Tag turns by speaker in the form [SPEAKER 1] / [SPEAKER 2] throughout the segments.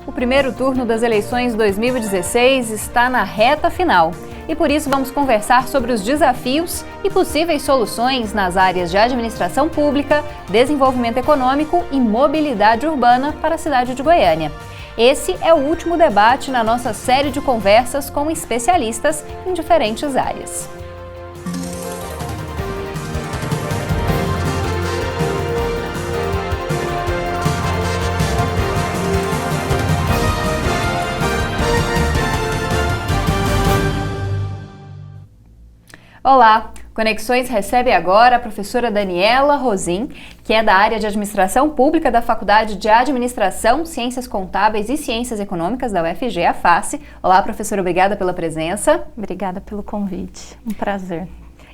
[SPEAKER 1] O primeiro turno das eleições 2016 está na reta final e por isso vamos conversar sobre os desafios e possíveis soluções nas áreas de administração pública, desenvolvimento econômico e mobilidade urbana para a cidade de Goiânia. Esse é o último debate na nossa série de conversas com especialistas em diferentes áreas. Olá! Conexões recebe agora a professora Daniela Rosim, que é da área de Administração Pública da Faculdade de Administração, Ciências Contábeis e Ciências Econômicas da UFG, a FACE. Olá, professora, obrigada pela presença.
[SPEAKER 2] Obrigada pelo convite, um prazer.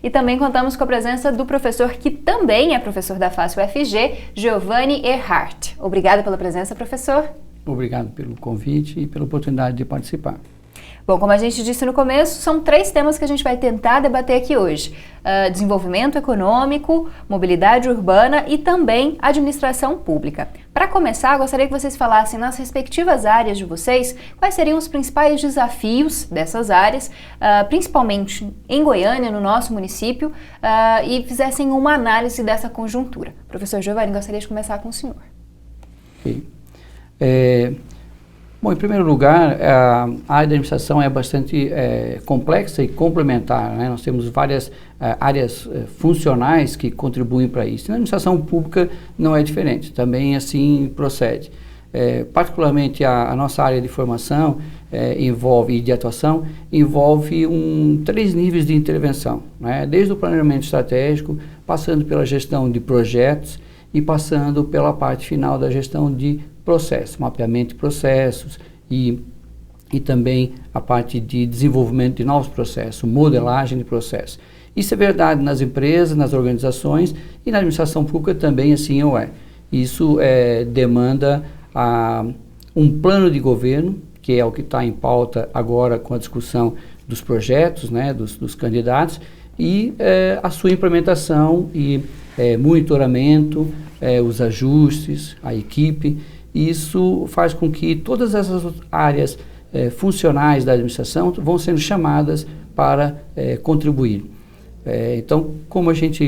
[SPEAKER 1] E também contamos com a presença do professor, que também é professor da FACE UFG, Giovanni Erhardt. Obrigada pela presença, professor.
[SPEAKER 3] Obrigado pelo convite e pela oportunidade de participar.
[SPEAKER 1] Bom, como a gente disse no começo, são 3 temas que a gente vai tentar debater aqui hoje. Desenvolvimento econômico, mobilidade urbana e também administração pública. Para começar, gostaria que vocês falassem nas respectivas áreas de vocês quais seriam os principais desafios dessas áreas, principalmente em Goiânia, no nosso município, e fizessem uma análise dessa conjuntura. Professor Giovanni, gostaria de começar com o senhor.
[SPEAKER 3] Ok. Bom, em primeiro lugar, a área da administração é bastante complexa e complementar, né? Nós temos várias áreas funcionais que contribuem para isso. E na administração pública não é diferente, também assim procede. Particularmente a nossa área de formação e de atuação envolve 3 níveis de intervenção, né? Desde o planejamento estratégico, passando pela gestão de projetos e passando pela parte final da gestão de processos, mapeamento de processos e também a parte de desenvolvimento de novos processos, modelagem de processos. Isso é verdade nas empresas, nas organizações e na administração pública também assim é. Isso demanda um plano de governo, que é o que está em pauta agora com a discussão dos projetos, né, dos candidatos, e a sua implementação e monitoramento, os ajustes, a equipe. Isso faz com que todas essas áreas funcionais da administração vão sendo chamadas para contribuir. Então, como a gente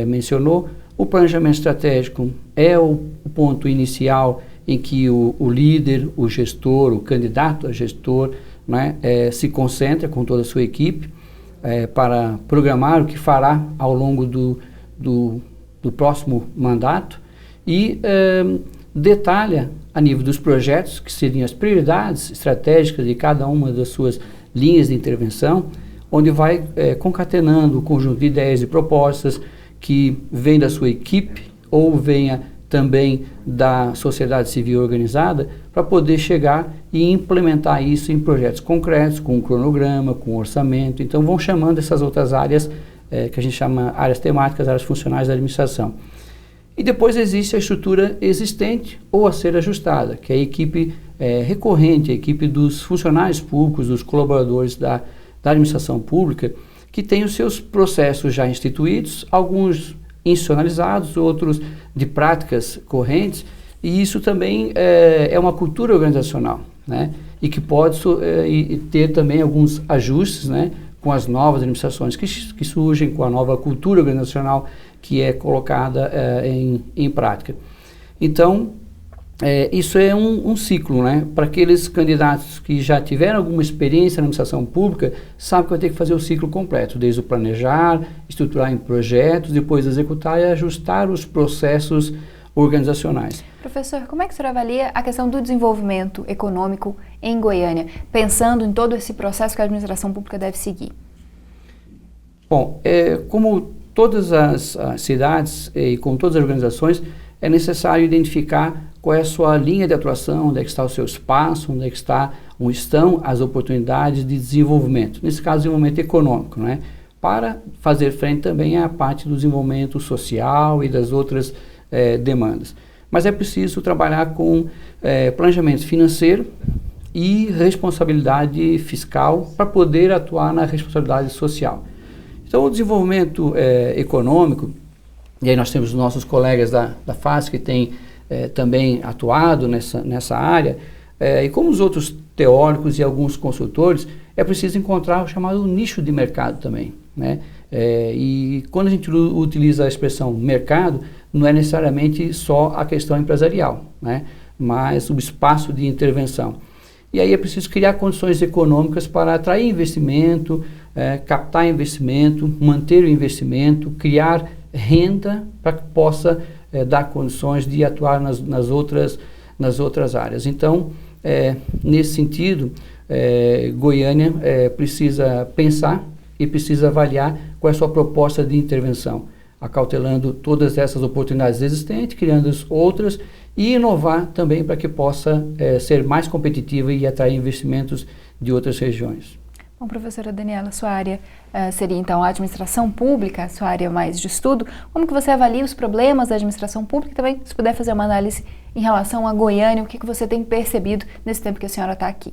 [SPEAKER 3] mencionou, o planejamento estratégico é o ponto inicial em que o líder, o gestor, o candidato a gestor, né, se concentra com toda a sua equipe para programar o que fará ao longo do próximo mandato e detalha a nível dos projetos, que seriam as prioridades estratégicas de cada uma das suas linhas de intervenção, onde vai concatenando o conjunto de ideias e propostas que vem da sua equipe ou venha também da sociedade civil organizada, para poder chegar e implementar isso em projetos concretos, com um cronograma, com um orçamento. Então vão chamando essas outras áreas, que a gente chama áreas temáticas, áreas funcionais da administração. E depois existe a estrutura existente ou a ser ajustada, que é a equipe recorrente, a equipe dos funcionários públicos, dos colaboradores da administração pública, que tem os seus processos já instituídos, alguns institucionalizados, outros de práticas correntes, e isso também é uma cultura organizacional, né? E que pode ter também alguns ajustes, né, com as novas administrações que surgem, com a nova cultura organizacional que é colocada em prática. Então, isso é um ciclo, né? Para aqueles candidatos que já tiveram alguma experiência na administração pública, sabem que vai ter que fazer o ciclo completo, desde o planejar, estruturar em projetos, depois executar e ajustar os processos organizacionais.
[SPEAKER 1] Professor, como é que o senhor avalia a questão do desenvolvimento econômico em Goiânia, pensando em todo esse processo que a administração pública deve seguir?
[SPEAKER 3] Bom, como todas as cidades e com todas as organizações, é necessário identificar qual é a sua linha de atuação, onde é que está o seu espaço, onde é que estão as oportunidades de desenvolvimento, nesse caso, desenvolvimento econômico, né? Para fazer frente também à parte do desenvolvimento social e das outras demandas. Mas é preciso trabalhar com planejamento financeiro e responsabilidade fiscal para poder atuar na responsabilidade social. Então, o desenvolvimento econômico, e aí nós temos os nossos colegas da FACE que têm também atuado nessa área, E como os outros teóricos e alguns consultores, é preciso encontrar o chamado nicho de mercado também, né? E quando a gente utiliza a expressão mercado, não é necessariamente só a questão empresarial, né? Mas o espaço de intervenção. E aí é preciso criar condições econômicas para atrair investimento, captar investimento, manter o investimento, criar renda para que possa dar condições de atuar nas outras áreas. Então, nesse sentido, Goiânia precisa pensar e precisa avaliar qual é a sua proposta de intervenção, acautelando todas essas oportunidades existentes, criando outras e inovar também para que possa ser mais competitiva e atrair investimentos de outras regiões.
[SPEAKER 1] Bom, professora Daniela, sua área seria então a administração pública, sua área mais de estudo. Como que você avalia os problemas da administração pública? Também, se puder fazer uma análise em relação a Goiânia, o que você tem percebido nesse tempo que a senhora está aqui?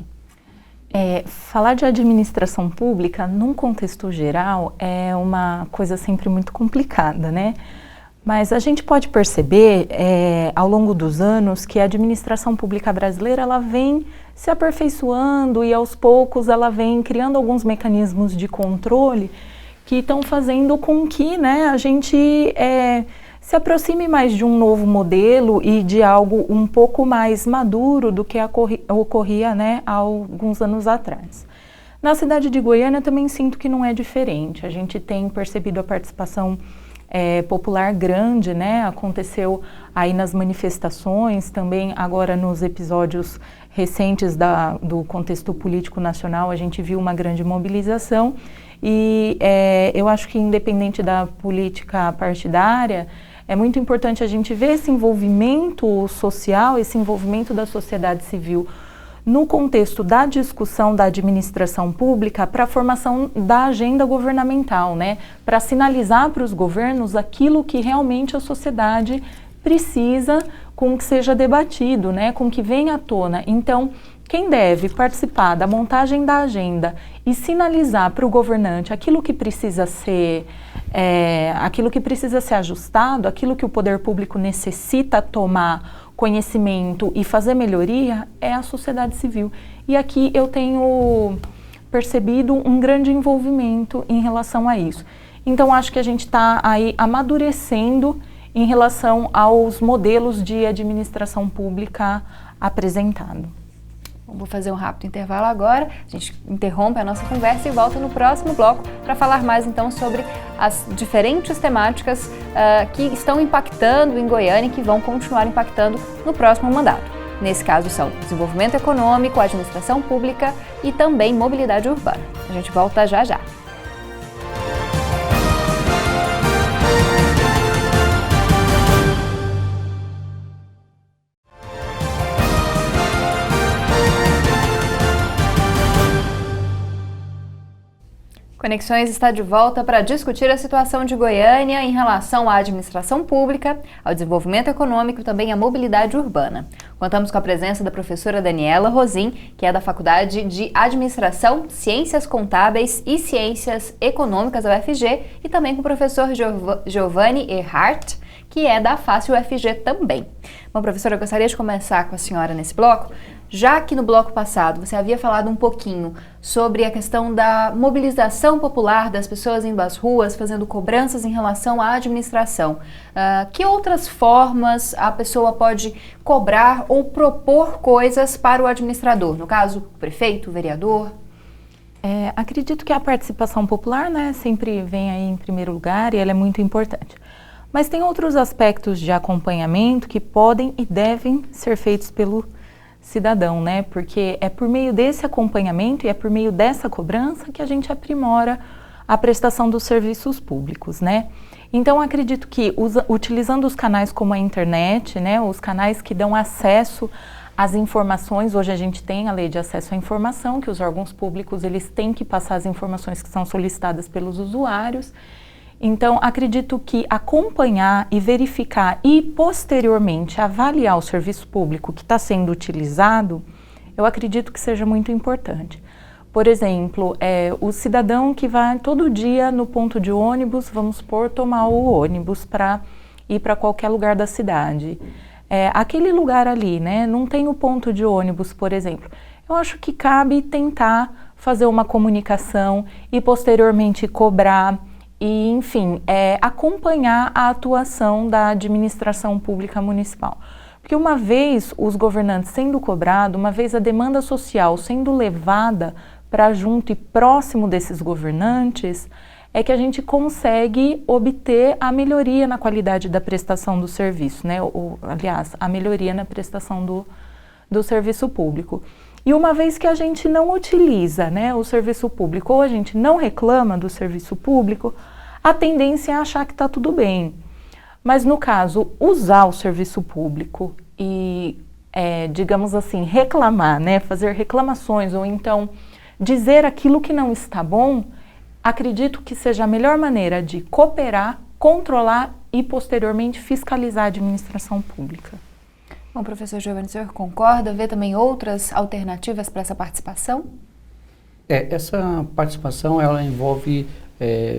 [SPEAKER 2] Falar de administração pública, num contexto geral, é uma coisa sempre muito complicada, né? Mas a gente pode perceber, ao longo dos anos, que a administração pública brasileira, ela vem se aperfeiçoando e, aos poucos, ela vem criando alguns mecanismos de controle que estão fazendo com que, né, a gente se aproxime mais de um novo modelo e de algo um pouco mais maduro do que ocorria, né, há alguns anos atrás. Na cidade de Goiânia também sinto que não é diferente. A gente tem percebido a participação popular grande, né? Aconteceu aí nas manifestações, também agora nos episódios recentes do contexto político nacional, a gente viu uma grande mobilização e eu acho que independente da política partidária, é muito importante a gente ver esse envolvimento social, esse envolvimento da sociedade civil no contexto da discussão da administração pública para a formação da agenda governamental, né? Para sinalizar para os governos aquilo que realmente a sociedade precisa com que seja debatido, né? Com que venha à tona. Então, quem deve participar da montagem da agenda e sinalizar para o governante aquilo que precisa ser ajustado, aquilo que o poder público necessita tomar conhecimento e fazer melhoria, é a sociedade civil. E aqui eu tenho percebido um grande envolvimento em relação a isso. Então, acho que a gente está aí amadurecendo em relação aos modelos de administração pública apresentados.
[SPEAKER 1] Vou fazer um rápido intervalo agora, a gente interrompe a nossa conversa e volta no próximo bloco para falar mais então sobre as diferentes temáticas que estão impactando em Goiânia e que vão continuar impactando no próximo mandato. Nesse caso são desenvolvimento econômico, administração pública e também mobilidade urbana. A gente volta já já. Conexões está de volta para discutir a situação de Goiânia em relação à administração pública, ao desenvolvimento econômico e também à mobilidade urbana. Contamos com a presença da professora Daniela Rosim, que é da Faculdade de Administração, Ciências Contábeis e Ciências Econômicas da UFG, e também com o professor Giovanni Erhardt, que é da FACE UFG também. Bom, professora, eu gostaria de começar com a senhora nesse bloco. Já que no bloco passado você havia falado um pouquinho sobre a questão da mobilização popular das pessoas indo às ruas, fazendo cobranças em relação à administração, que outras formas a pessoa pode cobrar ou propor coisas para o administrador? No caso, o prefeito, o vereador?
[SPEAKER 2] Acredito que a participação popular, né, sempre vem aí em primeiro lugar e ela é muito importante. Mas tem outros aspectos de acompanhamento que podem e devem ser feitos pelo cidadão, né? Porque é por meio desse acompanhamento e é por meio dessa cobrança que a gente aprimora a prestação dos serviços públicos, né? Então, acredito que utilizando os canais como a internet, né? Os canais que dão acesso às informações, hoje a gente tem a lei de acesso à informação, que os órgãos públicos, eles têm que passar as informações que são solicitadas pelos usuários. Então, acredito que acompanhar e verificar e, posteriormente, avaliar o serviço público que está sendo utilizado, eu acredito que seja muito importante. Por exemplo, o cidadão que vai todo dia no ponto de ônibus, vamos supor, tomar o ônibus para ir para qualquer lugar da cidade. aquele lugar ali, né, não tem o ponto de ônibus, por exemplo. Eu acho que cabe tentar fazer uma comunicação e posteriormente cobrar e, enfim, acompanhar a atuação da administração pública municipal. Porque uma vez os governantes sendo cobrados, uma vez a demanda social sendo levada para junto e próximo desses governantes, é que a gente consegue obter a melhoria na qualidade da prestação do serviço, né? Aliás, a melhoria na prestação do serviço público. E uma vez que a gente não utiliza, né, o serviço público ou a gente não reclama do serviço público, a tendência é achar que está tudo bem. Mas no caso, usar o serviço público e, digamos assim, reclamar, né, fazer reclamações ou então dizer aquilo que não está bom, acredito que seja a melhor maneira de cooperar, controlar e posteriormente fiscalizar a administração pública.
[SPEAKER 1] Bom, professor Giovanni, o senhor concorda? Vê também outras alternativas para essa participação?
[SPEAKER 3] Essa participação ela envolve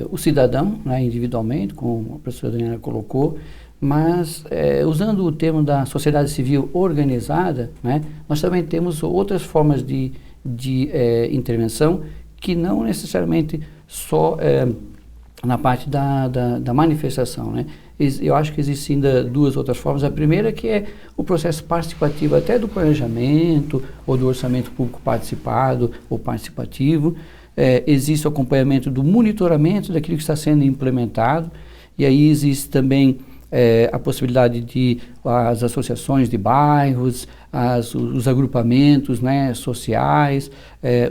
[SPEAKER 3] o cidadão, né, individualmente, como a professora Daniela colocou, mas usando o termo da sociedade civil organizada, né, nós também temos outras formas de intervenção que não necessariamente só na parte da manifestação, né? Eu acho que existem ainda duas outras formas. A primeira que é o processo participativo até do planejamento ou do orçamento público participado ou participativo. Existe o acompanhamento do monitoramento daquilo que está sendo implementado e aí existe também a possibilidade de as associações de bairros, os agrupamentos, né, sociais,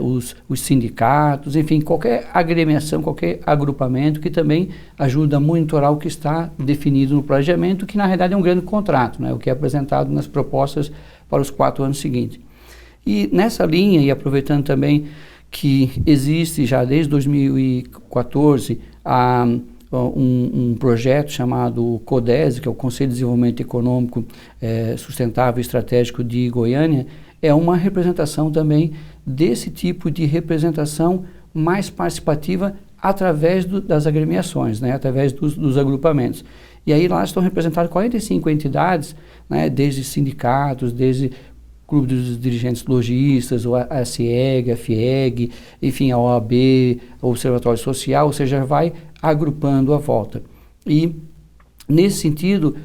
[SPEAKER 3] os sindicatos, enfim, qualquer agremiação, qualquer agrupamento que também ajuda a monitorar o que está definido no planejamento, que na realidade é um grande contrato, né, o que é apresentado nas propostas para os 4 anos seguintes. E nessa linha, e aproveitando também que existe já desde 2014 um projeto chamado CODESE, que é o Conselho de Desenvolvimento Econômico Sustentável e Estratégico de Goiânia, é uma representação também desse tipo de representação mais participativa através das agremiações, né, através dos agrupamentos. E aí lá estão representadas 45 entidades, né, desde sindicatos, desde Clube dos Dirigentes Logistas, a CIEG, a FIEG, enfim, a OAB, o Observatório Social, ou seja, vai agrupando à volta. E, nesse sentido,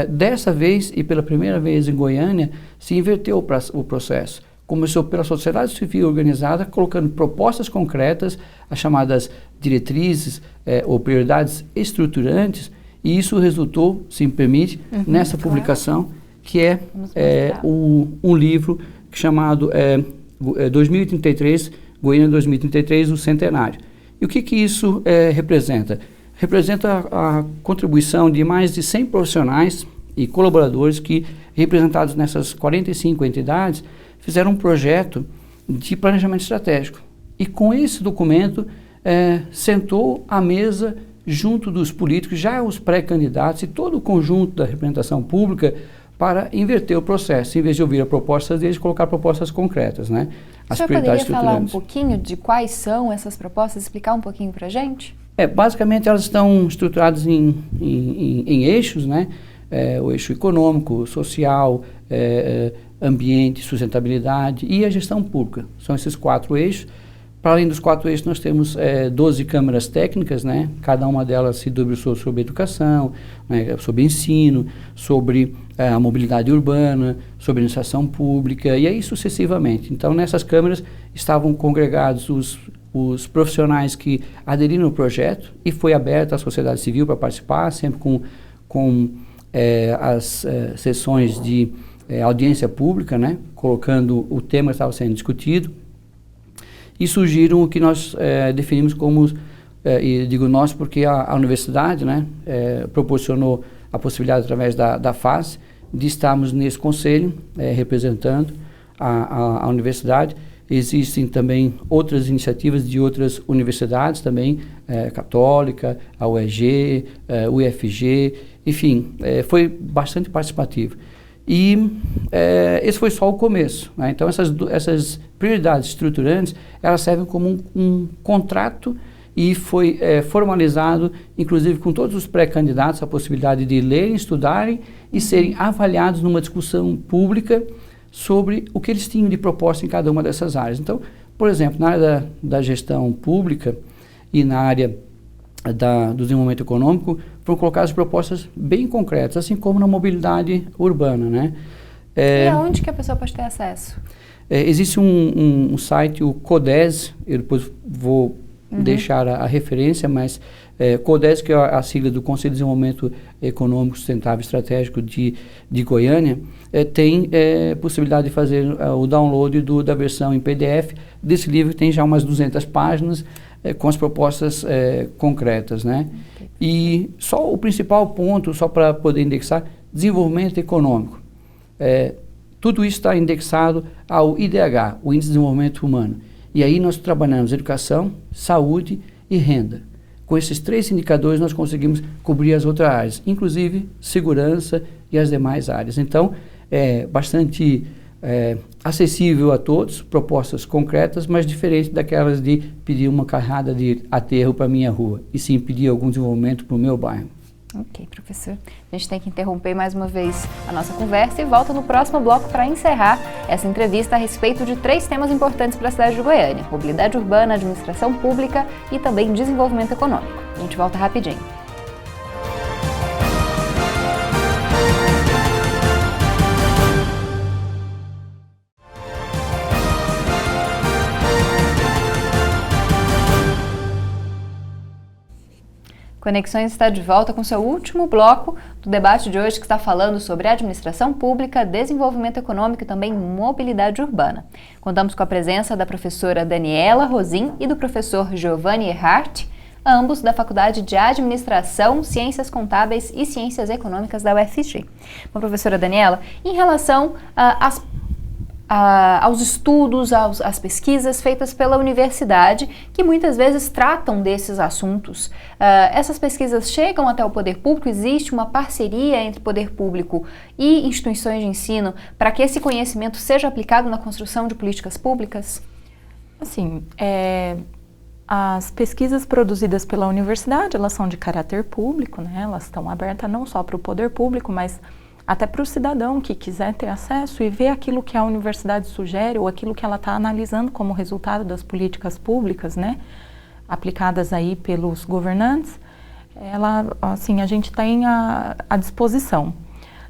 [SPEAKER 3] dessa vez, e pela primeira vez em Goiânia, se inverteu o processo. Começou pela sociedade civil organizada, colocando propostas concretas, as chamadas diretrizes ou prioridades estruturantes, e isso resultou, se me permite, nessa publicação, que é um livro chamado 2033, Goiânia 2033, o Centenário. E o que isso representa? Representa a contribuição de mais de 100 profissionais e colaboradores que, representados nessas 45 entidades, fizeram um projeto de planejamento estratégico. E com esse documento, sentou à mesa junto dos políticos, já os pré-candidatos e todo o conjunto da representação pública, para inverter o processo, em vez de ouvir a proposta deles, colocar propostas concretas, né?
[SPEAKER 1] O senhor poderia falar um pouquinho de quais são essas propostas, explicar um pouquinho para a gente?
[SPEAKER 3] Basicamente, elas estão estruturadas em eixos, né? O eixo econômico, social, ambiente, sustentabilidade e a gestão pública. São esses 4 eixos. Para além dos 4 eixos, nós temos 12 câmaras técnicas, né? Cada uma delas se debruçou sobre educação, né? Sobre ensino, sobre a mobilidade urbana, sobre administração pública e aí sucessivamente. Então, nessas câmaras estavam congregados os profissionais que aderiram ao projeto e foi aberta à sociedade civil para participar, sempre com as sessões de audiência pública, né? Colocando o tema que estava sendo discutido. E surgiram o que nós definimos como, e digo nós porque a universidade, né, proporcionou a possibilidade através da FAS de estarmos nesse conselho representando a universidade. Existem também outras iniciativas de outras universidades também, Católica, a UEG, UFG, enfim, foi bastante participativo. E esse foi só o começo, né? Então essas prioridades estruturantes, elas servem como um contrato e foi formalizado, inclusive com todos os pré-candidatos, a possibilidade de lerem, estudarem e serem avaliados numa discussão pública sobre o que eles tinham de proposta em cada uma dessas áreas. Então, por exemplo, na área da gestão pública e na área do desenvolvimento econômico, foram colocadas propostas bem concretas, assim como na mobilidade urbana, né?
[SPEAKER 1] E aonde que a pessoa pode ter acesso?
[SPEAKER 3] Existe um site, o CODES, eu depois vou deixar a referência, mas CODES, que é a sigla do Conselho de Desenvolvimento Econômico Sustentável e Estratégico de Goiânia, tem possibilidade de fazer o download da versão em PDF desse livro, que tem já umas 200 páginas, com as propostas concretas, né? E só o principal ponto, só para poder indexar, desenvolvimento econômico. Tudo isso está indexado ao IDH, o Índice de Desenvolvimento Humano. E aí nós trabalhamos educação, saúde e renda. Com esses 3 indicadores nós conseguimos cobrir as outras áreas, inclusive segurança e as demais áreas. Então, é bastante acessível a todos, propostas concretas, mas diferente daquelas de pedir uma carrada de aterro para a minha rua, e sim pedir algum desenvolvimento para o meu bairro.
[SPEAKER 1] Ok, professor. A gente tem que interromper mais uma vez a nossa conversa e volta no próximo bloco para encerrar essa entrevista a respeito de 3 temas importantes para a cidade de Goiânia: mobilidade urbana, administração pública e também desenvolvimento econômico. A gente volta rapidinho. Conexões está de volta com seu último bloco do debate de hoje, que está falando sobre administração pública, desenvolvimento econômico e também mobilidade urbana. Contamos com a presença da professora Daniela Rosim e do professor Giovanni Erhardt, ambos da Faculdade de Administração, Ciências Contábeis e Ciências Econômicas da UFG. Bom, professora Daniela, em relação aos estudos, às pesquisas feitas pela universidade, que muitas vezes tratam desses assuntos. Essas pesquisas chegam até o poder público? Existe uma parceria entre poder público e instituições de ensino para que esse conhecimento seja aplicado na construção de políticas públicas?
[SPEAKER 2] Assim, as pesquisas produzidas pela universidade, elas são de caráter público, né? Elas estão abertas não só para o poder público, mas até para o cidadão que quiser ter acesso e ver aquilo que a universidade sugere ou aquilo que ela está analisando como resultado das políticas públicas, né, aplicadas aí pelos governantes, a gente tem à disposição.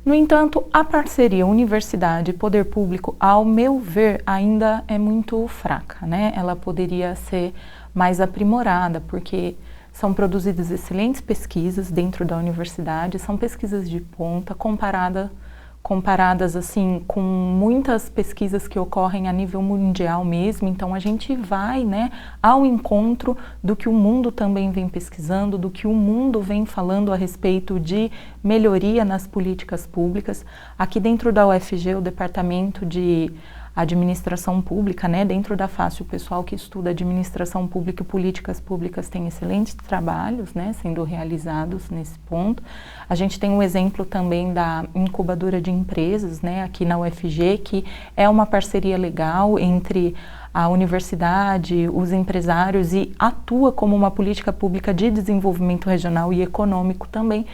[SPEAKER 2] No entanto, a parceria universidade e poder público, ao meu ver, ainda é muito fraca, né? Ela poderia ser mais aprimorada, porque são produzidas excelentes pesquisas dentro da universidade, são pesquisas de ponta, comparadas assim com muitas pesquisas que ocorrem a nível mundial mesmo. Então a gente vai, né, ao encontro do que o mundo também vem pesquisando, do que o mundo vem falando a respeito de melhoria nas políticas públicas. Aqui dentro da UFG, o Departamento de Administração Pública, né, dentro da FACE, o pessoal que estuda administração pública e políticas públicas tem excelentes trabalhos, né, sendo realizados nesse ponto. A gente tem um exemplo também da incubadora de empresas, né, aqui na UFG, que é uma parceria legal entre a universidade, os empresários, e atua como uma política pública de desenvolvimento regional e econômico também.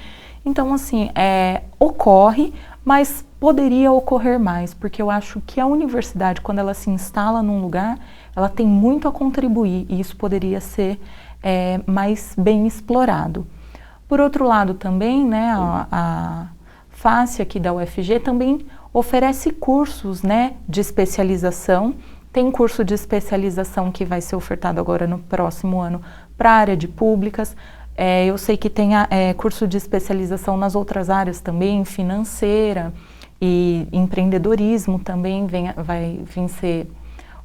[SPEAKER 2] Então, assim, ocorre, mas poderia ocorrer mais, porque eu acho que a universidade, quando ela se instala num lugar, ela tem muito a contribuir, e isso poderia ser mais bem explorado. Por outro lado também, né, a FACE aqui da UFG também oferece cursos, né, de especialização. Tem curso de especialização que vai ser ofertado agora no próximo ano para a área de públicas. Eu sei que tem curso de especialização nas outras áreas também, financeira e empreendedorismo também vai vir ser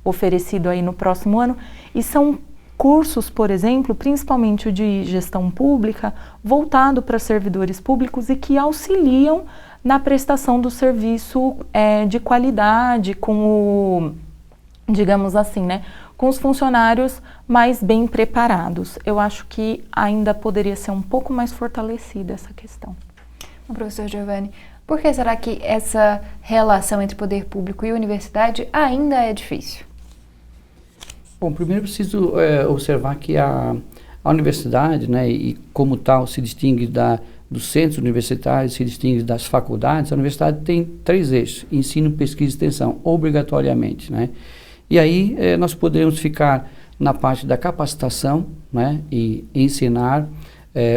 [SPEAKER 2] oferecido aí no próximo ano. E são cursos, por exemplo, principalmente o de gestão pública, voltado para servidores públicos e que auxiliam na prestação do serviço de qualidade, digamos assim, né, com os funcionários mais bem preparados. Eu acho que ainda poderia ser um pouco mais fortalecida essa questão.
[SPEAKER 1] Bom, professor Giovanni, por que será que essa relação entre poder público e universidade ainda é difícil?
[SPEAKER 3] Bom, primeiro preciso observar que A universidade, né, e como tal se distingue dos centros universitários, se distingue das faculdades, a universidade tem 3 eixos: ensino, pesquisa e extensão, obrigatoriamente, né? E aí nós podemos ficar na parte da capacitação, né, e ensinar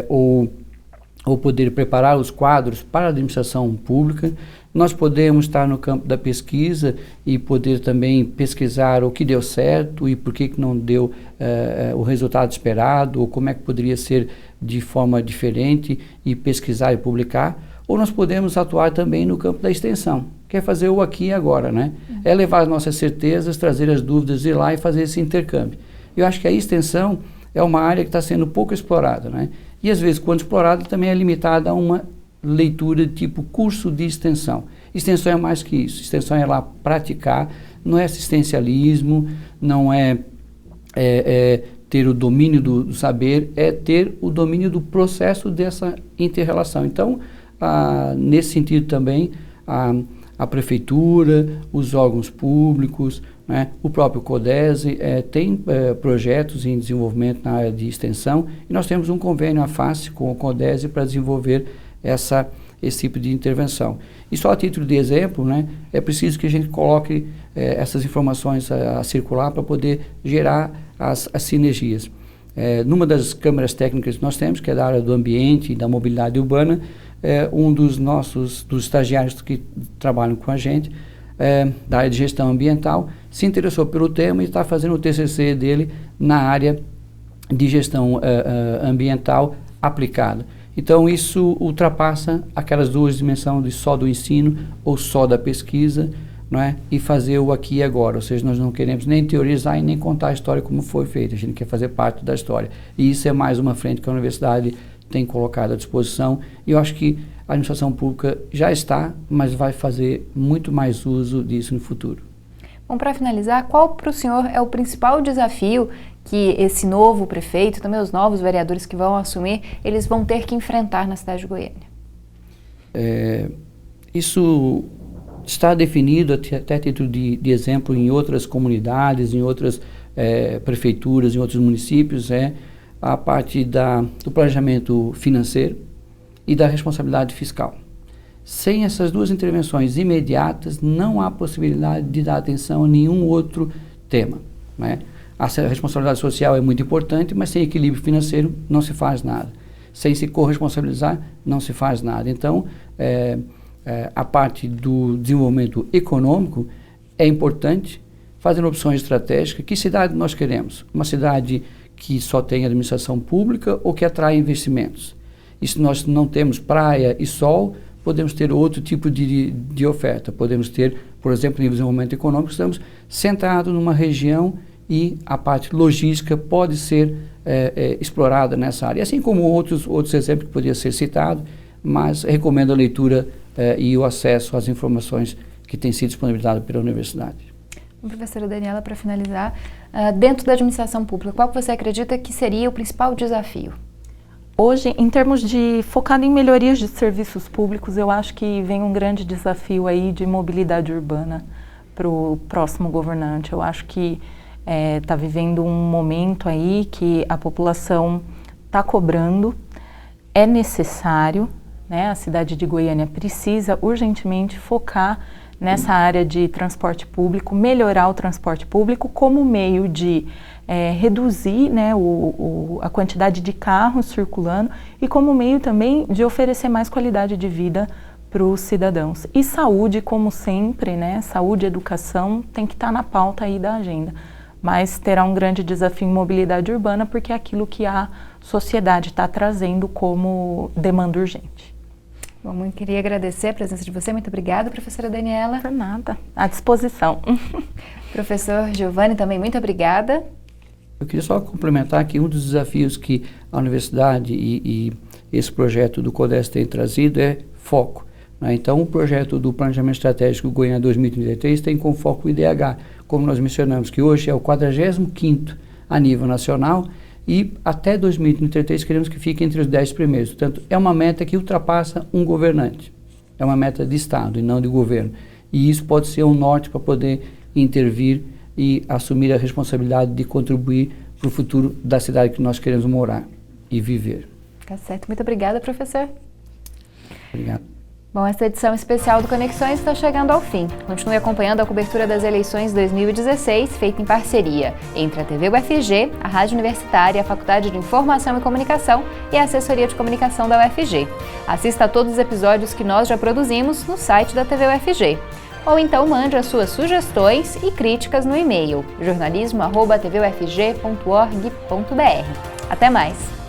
[SPEAKER 3] ou poder preparar os quadros para a administração pública. Nós podemos estar no campo da pesquisa e poder também pesquisar o que deu certo e por que não deu o resultado esperado, ou como é que poderia ser de forma diferente, e pesquisar e publicar. Ou nós podemos atuar também no campo da extensão, que é fazer o aqui e agora, né? É levar as nossas certezas, trazer as dúvidas, ir lá e fazer esse intercâmbio. Eu acho que a extensão é uma área que está sendo pouco explorada, né? E às vezes, quando explorada, também é limitada a uma leitura de tipo curso de extensão. Extensão é mais que isso. Extensão é lá praticar, não é assistencialismo, não é ter o domínio do saber, é ter o domínio do processo dessa inter-relação. Então, nesse sentido também, a prefeitura, os órgãos públicos, né, o próprio CODESE tem projetos em desenvolvimento na área de extensão, e nós temos um convênio, a FACE, com o CODESE para desenvolver esse tipo de intervenção. E só a título de exemplo, né, é preciso que a gente coloque essas informações a circular para poder gerar as sinergias. Numa das câmaras técnicas que nós temos, que é da área do ambiente e da mobilidade urbana, um dos estagiários que trabalham com a gente, da área de gestão ambiental, se interessou pelo tema e está fazendo o TCC dele na área de gestão ambiental aplicada. Então, isso ultrapassa aquelas 2 dimensões de só do ensino ou só da pesquisa, não é? E fazer o aqui e agora. Ou seja, nós não queremos nem teorizar e nem contar a história como foi feita. A gente quer fazer parte da história. E isso é mais uma frente que a universidade tem colocado à disposição. E eu acho que a administração pública já está, mas vai fazer muito mais uso disso no futuro.
[SPEAKER 1] Bom, para finalizar, qual para o senhor é o principal desafio que esse novo prefeito, também os novos vereadores que vão assumir, eles vão ter que enfrentar na cidade de Goiânia?
[SPEAKER 3] Isso está definido, até título de exemplo, em outras comunidades, em outras prefeituras, em outros municípios, a parte do planejamento financeiro e da responsabilidade fiscal. Sem essas 2 intervenções imediatas, não há possibilidade de dar atenção a nenhum outro tema, né? A responsabilidade social é muito importante, mas sem equilíbrio financeiro não se faz nada. Sem se corresponsabilizar, não se faz nada. Então, a parte do desenvolvimento econômico é importante, fazendo opções estratégicas. Que cidade nós queremos? Uma cidade que só tem administração pública ou que atrai investimentos? E se nós não temos praia e sol, podemos ter outro tipo de oferta. Podemos ter, por exemplo, em desenvolvimento econômico, estamos centrados numa região e a parte logística pode ser explorada nessa área. Assim como outros exemplos que poderiam ser citados, mas recomendo a leitura e o acesso às informações que têm sido disponibilizadas pela universidade.
[SPEAKER 1] Professora Daniela, para finalizar, dentro da administração pública, qual que você acredita que seria o principal desafio?
[SPEAKER 2] Hoje, em termos de focado em melhorias de serviços públicos, eu acho que vem um grande desafio aí de mobilidade urbana para o próximo governante. Eu acho que está vivendo um momento aí que a população está cobrando, é necessário, né? A cidade de Goiânia precisa urgentemente focar nessa área de transporte público, melhorar o transporte público como meio de reduzir, né, a quantidade de carros circulando e como meio também de oferecer mais qualidade de vida para os cidadãos. E saúde, como sempre, né, saúde e educação tem que estar na pauta aí da agenda. Mas terá um grande desafio em mobilidade urbana porque é aquilo que a sociedade está trazendo como demanda urgente.
[SPEAKER 1] Bom, eu queria agradecer a presença de você. Muito obrigada, professora Daniela.
[SPEAKER 2] Por nada, à disposição.
[SPEAKER 1] Professor Giovanni, também muito obrigada.
[SPEAKER 3] Eu queria só complementar que um dos desafios que a universidade e esse projeto do CODESE tem trazido é foco, né? Então, o projeto do Planejamento Estratégico Goiânia 2033 tem como foco o IDH, como nós mencionamos, que hoje é o 45º a nível nacional e até 2033 queremos que fique entre os 10 primeiros. Portanto, é uma meta que ultrapassa um governante. É uma meta de Estado e não de governo. E isso pode ser um norte para poder intervir e assumir a responsabilidade de contribuir para o futuro da cidade que nós queremos morar e viver.
[SPEAKER 1] Tá certo. Muito obrigada, professor.
[SPEAKER 3] Obrigado.
[SPEAKER 1] Bom, essa edição especial do Conexões está chegando ao fim. Continue acompanhando a cobertura das eleições 2016, feita em parceria entre a TV UFG, a Rádio Universitária, a Faculdade de Informação e Comunicação e a Assessoria de Comunicação da UFG. Assista a todos os episódios que nós já produzimos no site da TV UFG. Ou então mande as suas sugestões e críticas no e-mail jornalismo@tvufg.org.br. Até mais!